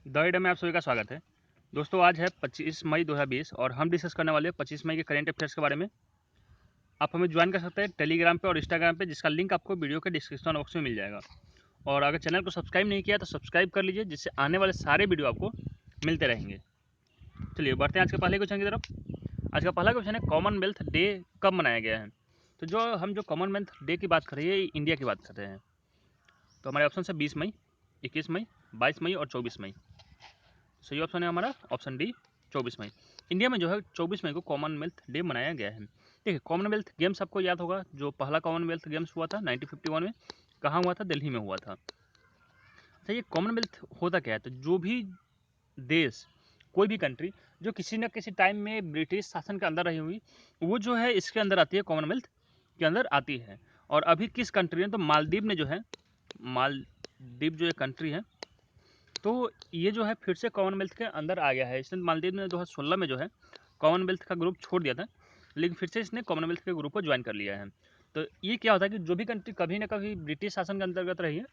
The Adam में आप सभी का स्वागत है। दोस्तों, आज है 25 मई 2020 और हम डिस्कस करने वाले हैं 25 मई के करेंट अफेयर्स के बारे में। आप हमें ज्वाइन कर सकते हैं टेलीग्राम पे और इंस्टाग्राम पे, जिसका लिंक आपको वीडियो के डिस्क्रिप्शन बॉक्स में मिल जाएगा। और अगर चैनल को सब्सक्राइब नहीं किया तो सब्सक्राइब कर लीजिए, जिससे आने वाले सारे वीडियो आपको मिलते रहेंगे। चलिए बढ़ते हैं आज के पहले क्वेश्चन की तरफ। आज का पहला क्वेश्चन है, कॉमनवेल्थ डे कब मनाया गया है? तो जो कॉमनवेल्थ डे की बात कर रहे हैं, ये इंडिया की बात कर रहे हैं। तो हमारे ऑप्शन है 20 मई, 21 मई, 22 मई और 24 मई। सही ऑप्शन है हमारा ऑप्शन डी, 24 मई। इंडिया में जो है 24 मई को कॉमनवेल्थ डे मनाया गया है। देखिए, कॉमनवेल्थ गेम्स आपको याद होगा, जो पहला कॉमनवेल्थ गेम्स हुआ था 1951 में, कहाँ हुआ था? दिल्ली में हुआ था। अच्छा, ये कॉमनवेल्थ होता क्या है? तो जो भी देश, कोई भी कंट्री जो किसी न किसी टाइम में ब्रिटिश शासन के अंदर रही हुई, वो जो है इसके अंदर आती है, कॉमनवेल्थ के अंदर आती है। और अभी किस कंट्री ने, तो मालदीव ने जो है, मालदीव जो एक कंट्री है, तो ये जो है फिर से कॉमनवेल्थ के अंदर आ गया है। इसने मालदीव ने 2016 में जो है कॉमनवेल्थ का ग्रुप छोड़ दिया था, लेकिन फिर से इसने कॉमनवेल्थ के ग्रुप को ज्वाइन कर लिया है। तो ये क्या होता है कि जो भी कंट्री कभी ना कभी ब्रिटिश शासन के अंतर्गत रही है,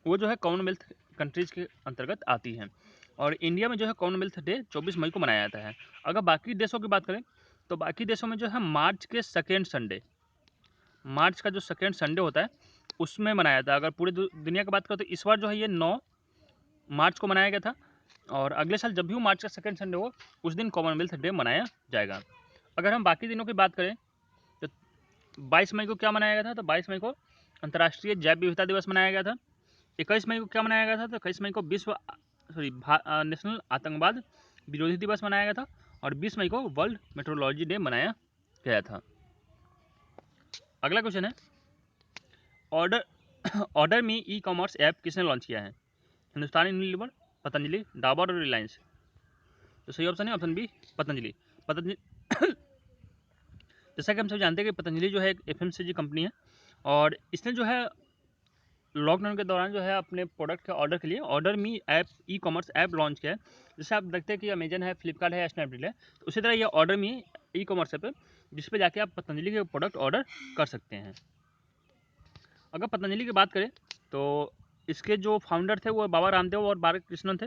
वो जो है कॉमनवेल्थ कंट्रीज के अंतर्गत आती है। और इंडिया में जो है कॉमनवेल्थ डे 24 मई को मनाया जाता है। अगर बाकी देशों की बात करें, तो बाकी देशों में जो है मार्च के सेकेंड संडे, मार्च का जो सेकेंड संडे होता है, उसमें मनाया जाता है। अगर पूरी दुनिया की बात करें, तो इस बार जो है ये 9 मार्च को मनाया गया था। और अगले साल जब भी वो मार्च का सेकेंड संडे हो, उस दिन कॉमनवेल्थ डे मनाया जाएगा। अगर हम बाकी दिनों की बात करें, तो 22 मई को क्या मनाया गया था? तो 22 मई को अंतर्राष्ट्रीय जैव विविधता दिवस मनाया गया था। 21 मई को क्या मनाया गया था? तो 21 मई को नेशनल आतंकवाद विरोधी दिवस मनाया गया था। और 20 मई को वर्ल्ड मेट्रोलॉजी डे मनाया गया था। अगला क्वेश्चन है, ऑर्डर ऑर्डर मी ई कॉमर्स ऐप किसने लॉन्च किया है? हिंदुस्तान यूनिलीवर, पतंजलि, डाबर और रिलायंस। तो सही ऑप्शन है ऑप्शन बी, पतंजलि। पतंजलि जैसा कि हम सब जानते हैं कि पतंजलि जो है एक एफएमसीजी कंपनी है, और इसने जो है लॉकडाउन के दौरान जो है अपने प्रोडक्ट के ऑर्डर के लिए order me app, e commerce app launch किया है। जैसे आप देखते हैं कि अमेजन है, फ्लिपकार्ट है, स्नैपडील है, तो उसी तरह ये ऑर्डर मी ई कॉमर्स ऐप है, जिस पे जाके आप पतंजलि के प्रोडक्ट ऑर्डर कर सकते हैं। अगर पतंजलि की बात करें, तो इसके जो फाउंडर थे वो बाबा रामदेव और बालकृष्णन थे।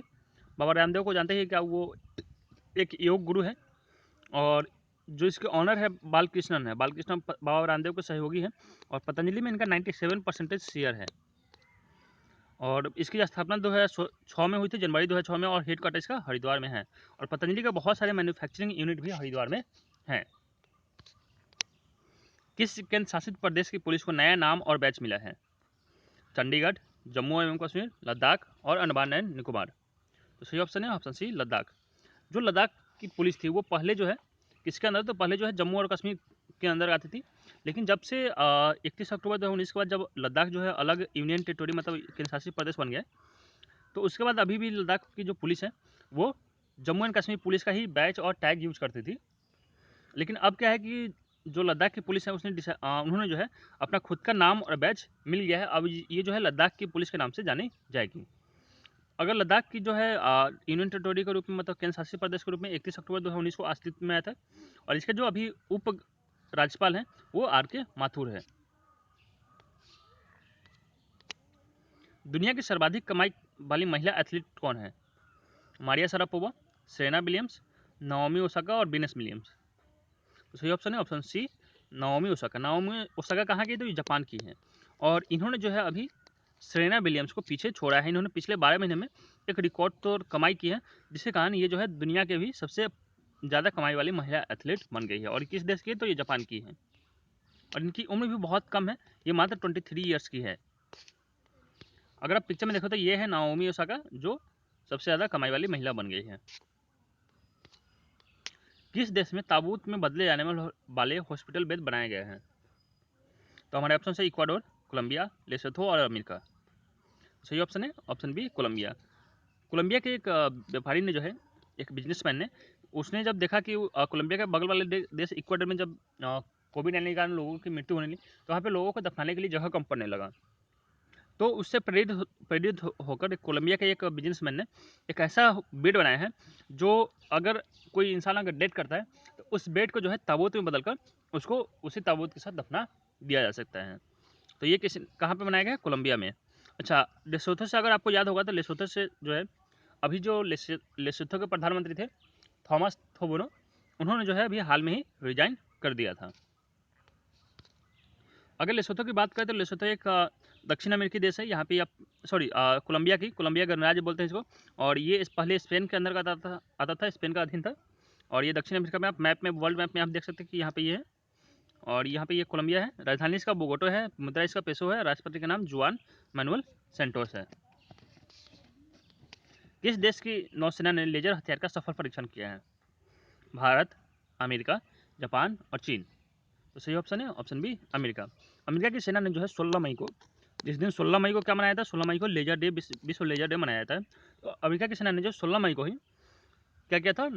बाबा रामदेव को जानते हैं क्या? वो एक योग गुरु है। और जो इसके ऑनर है बालकृष्णन है, बालकृष्णन बाबा रामदेव के सहयोगी हैं। और पतंजलि में इनका 97% शेयर है। और इसकी स्थापना 2006 में हुई थी, जनवरी 2006 में, और हेडक्वार्टर इसका हरिद्वार में है। और पतंजलि का बहुत सारे मैन्युफैक्चरिंग यूनिट भी हरिद्वार में हैं। किस केंद्र शासित प्रदेश की पुलिस को नया नाम और बैच मिला है? चंडीगढ़, जम्मू एवं कश्मीर, लद्दाख और अंडमान एंड निकोबार। तो सही ऑप्शन है ऑप्शन सी, लद्दाख। जो लद्दाख की पुलिस थी, वो पहले जो है किसके अंदर, तो पहले जो है जम्मू और कश्मीर के अंदर आती थी। लेकिन जब से 31 अक्टूबर 2019 के बाद जब लद्दाख जो है अलग यूनियन टेरिटोरी, मतलब केंद्र शासित प्रदेश बन गया है, तो उसके बाद अभी भी लद्दाख की जो पुलिस है, वो जम्मू एंड कश्मीर पुलिस का ही बैच और टैग यूज करती थी। लेकिन अब क्या है कि जो लद्दाख की पुलिस है, उन्होंने जो है अपना खुद का नाम और बैच मिल गया है। अब ये जो है लद्दाख की पुलिस के नाम से जानी जाएगी। अगर लद्दाख की जो है यूनियन टेरिटोरी के रूप में, मतलब केंद्र शासित प्रदेश के रूप में 31 अक्टूबर 2019 को अस्तित्व में आया था। और इसके जो अभी उप राज्यपाल हैं, वो आर के माथुर है। दुनिया की सर्वाधिक कमाई वाली महिला एथलीट कौन है? Maria Sharapova, Serena Williams, Naomi Osaka और वीनस विलियम्स। तो सही ऑप्शन है option C, Naomi Osaka. Naomi Osaka कहाँ की? तो ये जापान की है। और इन्होंने जो है अभी सेरेना विलियम्स को पीछे छोड़ा है। इन्होंने पिछले 12 महीने में एक रिकॉर्ड तोड़ कमाई की है, जिसके कारण ये जो है दुनिया के भी सबसे ज़्यादा कमाई वाली महिला एथलीट बन गई है। और किस देश की है? तो ये जापान की है। और इनकी उम्र भी बहुत कम है, ये मात्र 23 ईयर्स की है। अगर आप पिक्चर में देखो, तो ये है नाओमी ओसाका, जो सबसे ज़्यादा कमाई वाली महिला बन गई है। किस देश में ताबूत में बदले जाने वाले हॉस्पिटल बेड बनाए गए हैं? तो हमारे ऑप्शन है इक्वाडोर, कोलंबिया, लेसोथो और अमेरिका। सही ऑप्शन है ऑप्शन बी, कोलंबिया। कोलंबिया के एक व्यापारी ने जो है, एक बिजनेसमैन ने, उसने जब देखा कि कोलंबिया के बगल वाले देश इक्वाडोर में जब कोविड-19 के कारण लोगों की मृत्यु होने लगी, तो वहाँ पे लोगों को दफनाने के लिए जगह कम पड़ने लगा। तो उससे प्रेरित होकर कोलंबिया के एक बिजनेसमैन ने एक ऐसा बेड बनाया है, जो अगर कोई इंसान अगर डेथ करता है, तो उस बेड को जो है ताबूत में बदलकर उसको उसी ताबूत के साथ दफना दिया जा सकता है। तो ये कहाँ पे बनाया गया है? कोलंबिया में। अच्छा, लेसोथो से अगर आपको याद होगा, तो लेसोथो से जो है अभी जो लेसोथो के प्रधानमंत्री थे थॉमस थोबोनो, उन्होंने जो है अभी हाल में ही रिजाइन कर दिया था। अगर लेसोथो की बात करें तो लेसोथो एक दक्षिण अमेरिकी देश है। यहाँ पे आप कोलंबिया गणराज्य बोलते हैं इसको। और ये पहले स्पेन के अंदर का आता था, स्पेन का अधीन था। और ये दक्षिण अमेरिका में आप वर्ल्ड मैप में आप देख सकते हैं कि यहाँ पे ये है। और यहाँ पे ये कोलंबिया है। राजधानी इसका बोगोटो है, मुद्रा इसका पेसो है। राष्ट्रपति का नाम जुआन मैनुअल सेंटोस है। किस देश की नौसेना ने लेजर हथियार का सफल परीक्षण किया है? भारत, अमेरिका, जापान और चीन। तो सही ऑप्शन है ऑप्शन बी अमेरिका। अमेरिका की सेना ने जो है 16 मई को, जिस दिन 16 मई को क्या मनाया था, 16 मई को लेजर डे, विश्व लेजर डे मनाया था। तो अमेरिका की सेना ने जो 16 मई को ही क्या किया था,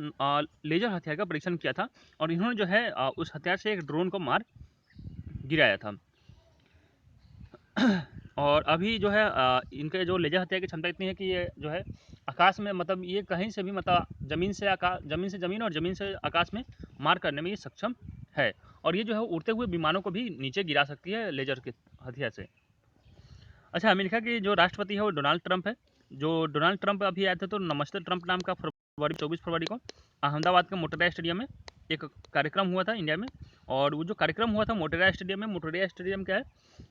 लेजर हथियार का परीक्षण किया था। और इन्होंने जो है उस हथियार से एक ड्रोन को मार गिराया था। और अभी जो है इनके जो लेजर हथियार की क्षमता इतनी है कि ये जो है आकाश में, मतलब ये कहीं से भी, मतलब जमीन से जमीन और ज़मीन से आकाश में मार करने में ये सक्षम है। और ये जो है उड़ते हुए विमानों को भी नीचे गिरा सकती है लेजर के हथियार से। अच्छा, अमेरिका के जो राष्ट्रपति है वो डोनाल्ड ट्रंप है। जो डोनाल्ड ट्रंप अभी आए थे तो नमस्ते ट्रंप नाम का 24 फरवरी को अहमदाबाद के मोटेरा स्टेडियम में एक कार्यक्रम हुआ था इंडिया में। और वो जो कार्यक्रम हुआ था मोटेरा स्टेडियम क्या है,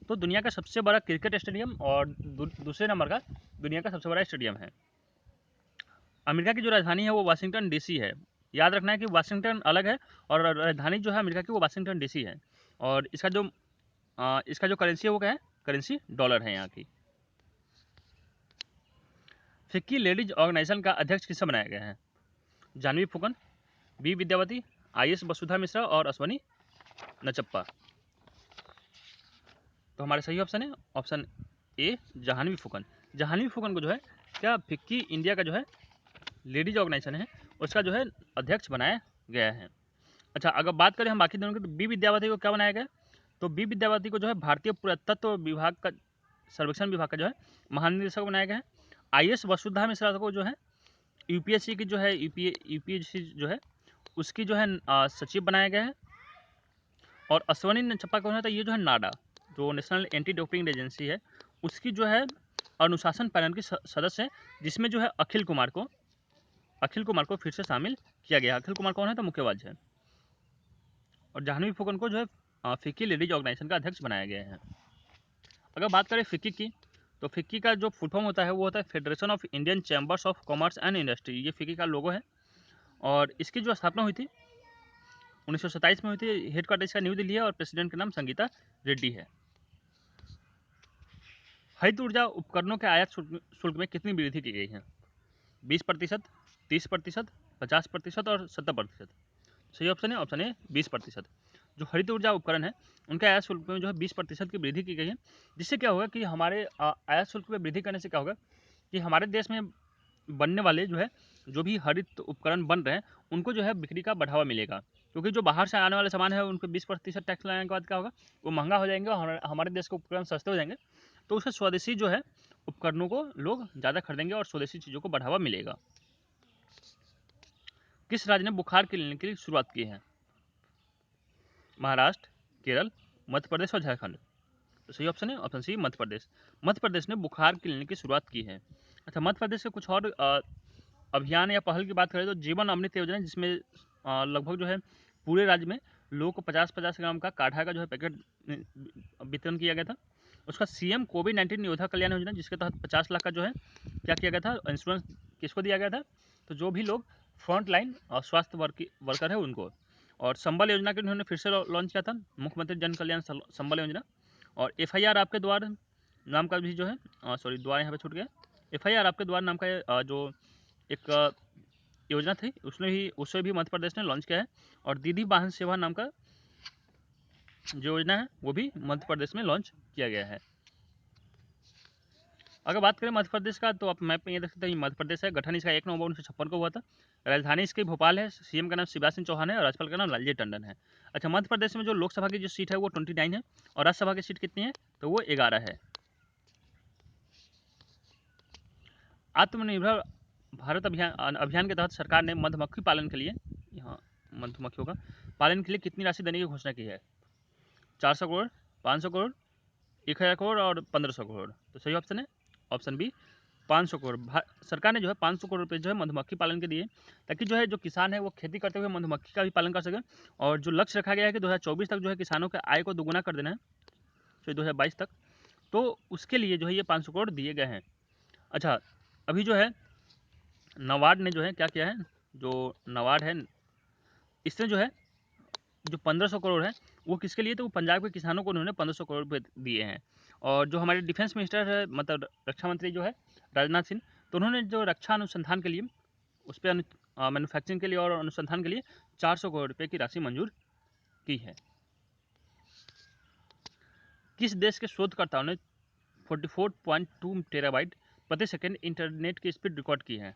तो दुनिया का सबसे बड़ा क्रिकेट स्टेडियम और दूसरे नंबर का दुनिया का सबसे बड़ा स्टेडियम है। अमेरिका की जो राजधानी है वो वाशिंगटन डीसी है। याद रखना है कि वाशिंगटन अलग है और राजधानी जो है अमेरिका की वो वाशिंगटन डीसी है। और इसका जो करेंसी है वो क्या है, करेंसी डॉलर है यहाँ की। फिक्की लेडीज ऑर्गेनाइजेशन का अध्यक्ष किसे बनाया गया है? जानवी फुकन, बी विद्यावती, IS वसुधा मिश्रा और अश्वनी नचप्पा। तो हमारे सही ऑप्शन है ऑप्शन ए जहानवी फुकन। जहानवी फुकन को जो है क्या फिक्की इंडिया का जो है लेडीज ऑर्गेनाइजेशन है उसका जो है अध्यक्ष बनाया गया है। अच्छा, अगर बात करें हम बाकी दोनों की, तो बी विद्यावती को क्या बनाया गया? तो बी विद्यावती को जो है भारतीय पुरातत्व विभाग का, सर्वेक्षण विभाग का जो है महानिदेशक बनाया गया है। IS वसुधा मिश्रा को जो है UPSC की जो है UPSC जो है उसकी जो है सचिव बनाया गया है। और अश्वनी नचप्पा कौन है? तो ये जो है नाडा, जो नेशनल एंटी डोपिंग एजेंसी है, उसकी जो है अनुशासन पैनल की सदस्य है, जिसमें जो है अखिल कुमार को फिर से शामिल किया गया। अखिल कुमार कौन है? तो मुक्केबाज है। और जाह्नवी फुकन को जो है फिक्की लेडीज ऑर्गेनाइजेशन का अध्यक्ष बनाया गया है। अगर बात करें फिक्की की, तो फिक्की का जो फुल फॉर्म होता है वो होता है federation of Indian chambers of commerce and industry. ये फिक्की का लोगो है। और इसकी जो स्थापना हुई थी 1927 में हुई थी। हेडक्वार्टर इसका न्यू दिल्ली है और प्रेसिडेंट का नाम संगीता रेड्डी है। हरित ऊर्जा उपकरणों के आयात शुल्क में कितनी वृद्धि की गई है? 20%, 30%, 50% और 70%। सही ऑप्शन है ऑप्शन ए 20%। जो हरित ऊर्जा उपकरण है उनके आयात शुल्क में जो है 20% की वृद्धि की गई है। जिससे क्या होगा कि हमारे आयात शुल्क में वृद्धि करने से क्या होगा कि हमारे देश में बनने वाले जो भी हरित उपकरण बन रहे हैं उनको जो है बिक्री का बढ़ावा मिलेगा। क्योंकि जो बाहर से आने वाले सामान है उनको 20% टैक्स लगाने के बाद क्या होगा, वो महंगा हो जाएंगे और हमारे देश के उपकरण सस्ते हो जाएंगे। तो उससे स्वदेशी जो है उपकरणों को लोग ज़्यादा खरीदेंगे और स्वदेशी चीज़ों को बढ़ावा मिलेगा। किस राज्य ने बुखार क्लिनिक की शुरुआत की है? महाराष्ट्र, केरल, मध्य प्रदेश और झारखंड। तो सही ऑप्शन है ऑप्शन सी मध्य प्रदेश। मध्य प्रदेश ने बुखार क्लिनिक की शुरुआत की है। अच्छा, मध्य प्रदेश के कुछ और अभियान या पहल की बात करें तो जीवन अमृत योजना, जिसमें लगभग जो है पूरे राज्य में लोगों को 50-50 ग्राम का काढ़ा का जो है पैकेट वितरण किया गया था। उसका CM कोविड-19 योद्धा कल्याण योजना, जिसके तहत 50 लाख का जो है क्या किया गया था, इंश्योरेंस किसको दिया गया था? तो जो भी लोग फ्रंट लाइन स्वास्थ्य वर्कर है उनको। और संबल योजना के उन्होंने फिर से लॉन्च किया था, मुख्यमंत्री जन कल्याण संबल योजना। और FIR आपके द्वार नाम का भी जो है द्वार यहाँ पे छूट गया। FIR आपके द्वार नाम का जो एक योजना थी उसे भी मध्य प्रदेश ने लॉन्च किया है। और दीदी वाहन सेवा नाम का जो योजना है वो भी मध्य प्रदेश में लॉन्च किया गया है। अगर बात करें मध्य प्रदेश का, तो आप मैप में ये देख सकते हैं मध्य प्रदेश है। गठन इसका 1 नवंबर 1956 को हुआ था। राजधानी इसकी भोपाल है। CM का नाम शिवराज सिंह चौहान है और राज्यपाल का नाम लालजी टंडन है। अच्छा, मध्य प्रदेश में जो लोकसभा की जो सीट है वो 29 है और राज्यसभा की सीट कितनी है? तो वो 11 है। आत्मनिर्भर भारत अभियान के तहत सरकार ने मधुमक्खी पालन के लिए, यहाँ मधुमक्खियों का पालन के लिए कितनी राशि देने की घोषणा की है? 400 करोड़, 500 करोड़, 1000 करोड़ और 1500 करोड़। तो सही ऑप्शन है ऑप्शन बी 500 करोड़ सरकार ने जो है 500 करोड़ रुपये जो है मधुमक्खी पालन के दिए, ताकि जो है जो किसान है वो खेती करते हुए मधुमक्खी का भी पालन कर सके। और जो लक्ष्य रखा गया है कि 2024 तक जो है किसानों के आय को दोगुना कर देना है, तो 2022 तक, तो उसके लिए जो है ये 500 करोड़ दिए गए हैं। अच्छा, अभी जो है नाबार्ड ने जो है क्या किया है, जो नाबार्ड है इसने जो है जो 1500 करोड़ है वो किसके लिए, तो वो पंजाब के किसानों को उन्होंने 1500 करोड़ रुपये दिए हैं। और जो हमारे डिफेंस मिनिस्टर है, मतलब रक्षा मंत्री जो है राजनाथ सिंह, तो उन्होंने जो रक्षा अनुसंधान के लिए उस पर मैन्युफैक्चरिंग के लिए और अनुसंधान के लिए 400 करोड़ रुपये की राशि मंजूर की है। किस देश के शोधकर्ताओं ने 44.2 टेराबाइट प्रति सेकंड इंटरनेट की स्पीड रिकॉर्ड की है?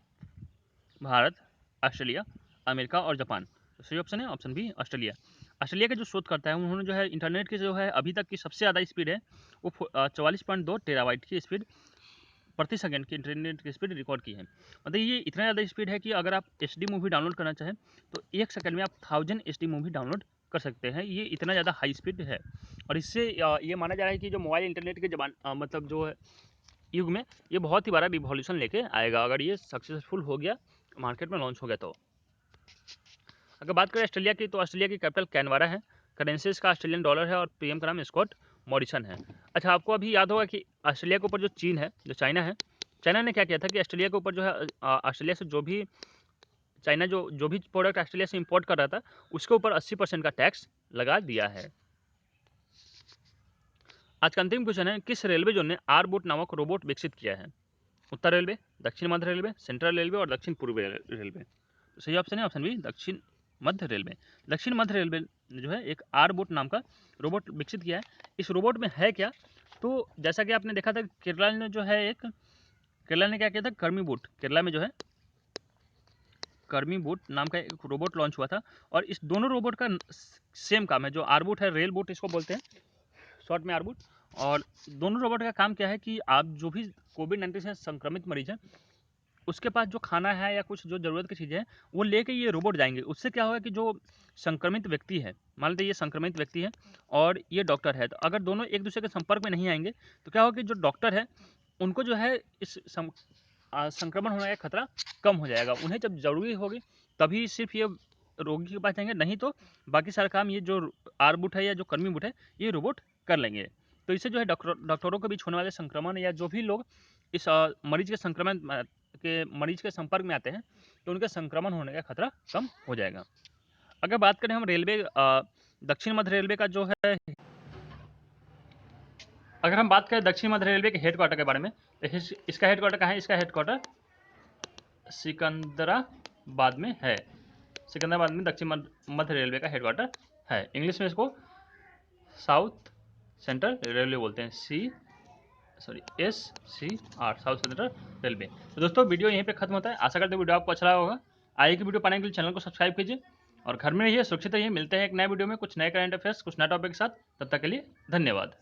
भारत, ऑस्ट्रेलिया, अमेरिका और जापान। तो सही ऑप्शन है ऑप्शन बी ऑस्ट्रेलिया। ऑस्ट्रेलिया के जो शोधकर्ता है उन्होंने जो है इंटरनेट की जो है अभी तक की सबसे ज़्यादा स्पीड है वो 44.2 टेराबाइट की स्पीड प्रति सेकंड की इंटरनेट की स्पीड रिकॉर्ड की है। मतलब ये इतना ज़्यादा स्पीड है कि अगर आप HD मूवी डाउनलोड करना चाहें तो 1 सेकंड में आप 1000 HD मूवी डाउनलोड कर सकते हैं। ये इतना ज़्यादा हाई स्पीड है। और इससे ये माना जा रहा है कि जो मोबाइल इंटरनेट के मतलब जो है युग में ये बहुत ही बड़ा रिवॉल्यूशन लेके आएगा, अगर ये सक्सेसफुल हो गया, मार्केट में लॉन्च हो गया तो। अगर बात करें ऑस्ट्रेलिया की, तो ऑस्ट्रेलिया की कैपिटल कैनबरा है, करेंसी इसका ऑस्ट्रेलियन डॉलर है और PM का नाम स्कॉट मॉरिसन है। अच्छा, आपको अभी याद होगा कि ऑस्ट्रेलिया के ऊपर जो चीन है, जो चाइना है, चाइना ने क्या किया था कि ऑस्ट्रेलिया के ऊपर जो है ऑस्ट्रेलिया से जो भी चाइना जो भी प्रोडक्ट ऑस्ट्रेलिया से इंपोर्ट कर रहा था उसके ऊपर 80% का टैक्स लगा दिया है। आज का अंतिम क्वेश्चन है, किस रेलवे जोन ने आरबोट नामक रोबोट विकसित किया है? उत्तर रेलवे, दक्षिण मध्य रेलवे, सेंट्रल रेलवे और दक्षिण पूर्व रेलवे। तो सही ऑप्शन है ऑप्शन बी दक्षिण मध्य रेलवे। दक्षिण मध्य रेलवे ने जो है एक आरबोट नाम का रोबोट विकसित किया है। इस रोबोट में है क्या, तो जैसा कि आपने देखा था केरला ने जो है केरला ने क्या किया था, कर्मी बोट, केरला में जो है कर्मी बोट नाम का एक रोबोट लॉन्च हुआ था। और इस दोनों रोबोट का सेम काम है, जो आरबोट है, रेल बोट इसको बोलते हैं शॉर्ट में आरबोट। और दोनों रोबोट का काम क्या है कि आप जो भी कोविड-19 से संक्रमित मरीज है उसके पास जो खाना है या कुछ जो ज़रूरत की चीज़ें हैं वो लेके ये रोबोट जाएंगे। उससे क्या होगा कि जो संक्रमित व्यक्ति है, मान लीजिए ये संक्रमित व्यक्ति है और ये डॉक्टर है, तो अगर दोनों एक दूसरे के संपर्क में नहीं आएंगे तो क्या होगा कि जो डॉक्टर है उनको जो है इस संक्रमण होने का खतरा कम हो जाएगा। उन्हें जब ज़रूरी होगी तभी सिर्फ ये रोगी के पास जाएंगे, नहीं तो बाकी सारा काम ये जो आरबोट है या जो कर्मी बोट है ये रोबोट कर लेंगे। तो इससे जो है डॉक्टरों के बीच होने वाले संक्रमण या जो भी लोग इस मरीज के संपर्क में आते हैं तो उनके संक्रमण होने का खतरा कम हो जाएगा। अगर बात करें हम रेलवे दक्षिण मध्य रेलवे का जो है, अगर हम बात करें दक्षिण मध्य रेलवे के हेडक्वार्टर के बारे में, तो इसका हेडक्वार्टर कहाँ है? इसका हेडक्वार्टर सिकंदराबाद में है। सिकंदराबाद में दक्षिण मध्य रेलवे का हेडक्वार्टर है। इंग्लिश में इसको साउथ सेंट्रल रेलवे बोलते हैं, SCR, साउथ सेंट्रल रेलवे। तो दोस्तों वीडियो यहीं पे खत्म होता है। आशा करते हैं वीडियो आपको अच्छा लगा होगा। आगे की वीडियो पाने के लिए चैनल को सब्सक्राइब कीजिए और घर में रहिए, सुरक्षित रहिए। मिलते हैं एक नए वीडियो में कुछ नए करंट अफेयर्स, कुछ नए टॉपिक के साथ। तब तक के लिए धन्यवाद।